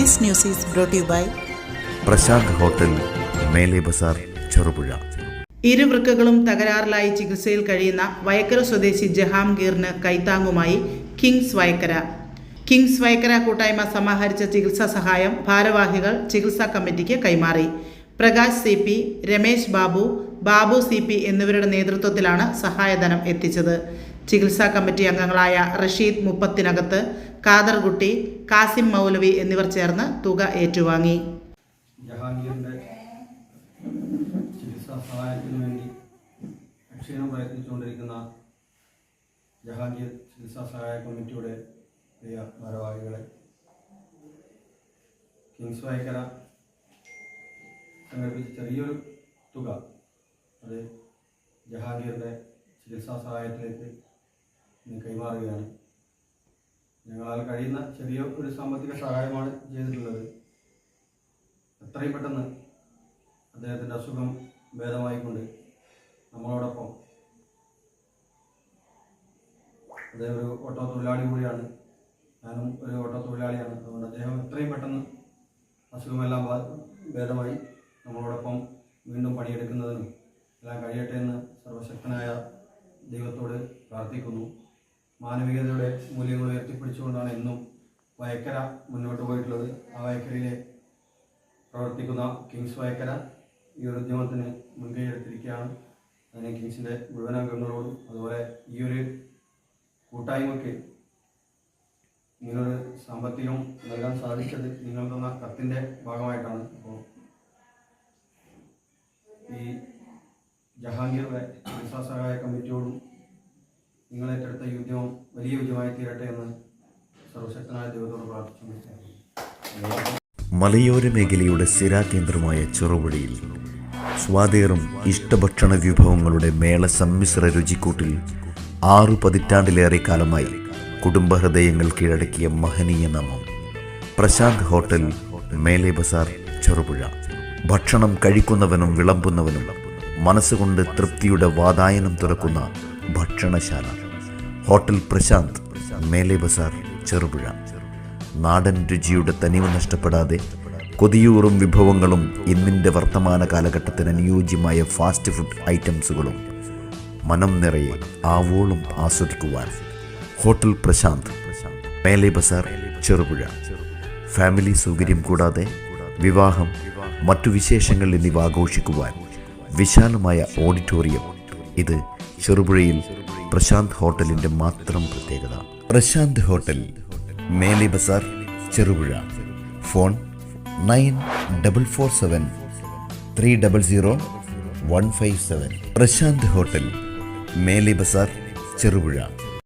This news is brought to you by Prashanth hotel, Mele Bazar, Cherupuzha. ഇരുവൃക്കകളും തകരാറിലായി ചികിത്സയിൽ കഴിയുന്ന വയക്കര സ്വദേശി ജഹാംഗീറിന് കൈത്താങ്ങുമായി കിങ്സ് വയക്കര കൂട്ടായ്മ സമാഹരിച്ച ചികിത്സാ സഹായം ഭാരവാഹികൾ ചികിത്സാ കമ്മിറ്റിക്ക് കൈമാറി. പ്രകാശ് CP, രമേശ് ബാബു CP എന്നിവരുടെ നേതൃത്വത്തിലാണ് സഹായധനം എത്തിച്ചത്. ചികിത്സാ കമ്മിറ്റി അംഗങ്ങളായ റഷീദ് മുപ്പത്തിനകത്ത്, ഖാദർകുട്ടി, കാസിം മൗലവി എന്നിവർ ചേർന്ന് തുക ഏറ്റുവാങ്ങി. ജഹാംഗീറിൻ്റെ ചികിത്സാ സഹായത്തിനു വേണ്ടി അക്ഷീണം പ്രയത്നിച്ചുകൊണ്ടിരിക്കുന്ന ജഹാംഗീർ ചികിത്സാ സഹായ കമ്മിറ്റിയുടെ പ്രിയ ഭാരവാഹികളെ, കിങ്സ് വയക്കര സംഘടിപ്പിച്ച ചെറിയൊരു തുക അത് ജഹാംഗീറിൻ്റെ ചികിത്സാ സഹായത്തിലേക്ക് കൈമാറുകയാണ്. ഞങ്ങളാൽ കഴിയുന്ന ചെറിയ ഒരു സാമ്പത്തിക സഹായമാണ് ചെയ്തിട്ടുള്ളത്. എത്രയും പെട്ടെന്ന് അദ്ദേഹത്തിൻ്റെ അസുഖം ഭേദമായിക്കൊണ്ട് നമ്മളോടൊപ്പം, അദ്ദേഹം ഒരു ഓട്ടോ തൊഴിലാളി കൂടിയാണ്, ഞാനും ഒരു ഓട്ടോ തൊഴിലാളിയാണ്. അതുകൊണ്ട് അദ്ദേഹം എത്രയും പെട്ടെന്ന് അസുഖമെല്ലാം ഭേദമായി നമ്മളോടൊപ്പം വീണ്ടും പണിയെടുക്കുന്നതിനും എല്ലാം കഴിയട്ടെ എന്ന് സർവശക്തനായ ദൈവത്തോട് പ്രാർത്ഥിക്കുന്നു. മാനവികതയുടെ മൂല്യങ്ങൾ ഉയർത്തിപ്പിടിച്ചുകൊണ്ടാണ് എന്നും വയക്കര മുന്നോട്ട് പോയിട്ടുള്ളത്. ആ വയക്കരയിലെ പ്രവർത്തിക്കുന്ന കിങ്സ് വയക്കര ഈ ഒരു ഉദ്യമത്തിന് മുൻകൈ എടുത്തിരിക്കുകയാണ്. അതിന് കിങ്സിൻ്റെ മുഴുവൻ അംഗങ്ങളോടും അതുപോലെ ഈ ഒരു കൂട്ടായ്മയ്ക്ക് ഇങ്ങനൊരു സാമ്പത്തികം നൽകാൻ സാധിച്ചത് നിങ്ങൾ തന്ന കത്തിൻ്റെ ഭാഗമായിട്ടാണ്. അപ്പോൾ ഈ ജഹാംഗീർ ചികിത്സാ സഹായ കമ്മിറ്റിയോടും നിങ്ങൾ ഏറ്റെടുത്ത ഈ ഉദ്യമം വലിയ വിജയമായി തീരട്ടെ എന്ന് സർവശക്തനായ ദൈവത്തോട് പ്രാർത്ഥിച്ചു. മലയോര മേഖലയുടെ സ്ഥിരാകേന്ദ്രമായ ചെറുപുഴയിൽ സ്വാദേറും ഇഷ്ടഭക്ഷണ വിഭവങ്ങളുടെ മേള സമ്മിശ്ര രുചിക്കൂട്ടിൽ 6 പതിറ്റാണ്ടിലേറെ കാലമായി കുടുംബഹൃദയങ്ങൾ കീഴടക്കിയ മഹനീയ നാമം പ്രശാന്ത് ഹോട്ടൽ, മേലെ ബസാർ, ചെറുപുഴ. ഭക്ഷണം കഴിക്കുന്നവനും വിളമ്പുന്നവനും മനസ്സുകൊണ്ട് തൃപ്തിയുടെ വാതായനം തുറക്കുന്ന ഭക്ഷണശാല ഹോട്ടൽ പ്രശാന്ത്, മേലെ ബസാർ, ചെറുപുഴ. നാടൻ രുചിയുടെ തനിവ് നഷ്ടപ്പെടാതെ കൊതിയൂറും വിഭവങ്ങളും ഇന്നിൻ്റെ വർത്തമാന കാലഘട്ടത്തിന് അനുയോജ്യമായ ഫാസ്റ്റ് ഫുഡ് ഐറ്റംസുകളും മനം നിറയെ ആവോളം ആസ്വദിക്കുവാൻ ഹോട്ടൽ പ്രശാന്ത്, മേലെ ബസാർ, ചെറുപുഴ. ഫാമിലി സൗകര്യം കൂടാതെ വിവാഹം, മറ്റു വിശേഷങ്ങൾ എന്നിവ ആഘോഷിക്കുവാൻ വിശാലമായ ഓഡിറ്റോറിയം. ഇത് ചെറുപുഴയിൽ പ്രശാന്ത് ഹോട്ടലിൻ്റെ മാത്രം പ്രത്യേകത. Prashant hotel, Mele Bazar, Cherupuzha. Phone 9447 300 157. Prashant hotel, Mele Bazar, Cherupuzha.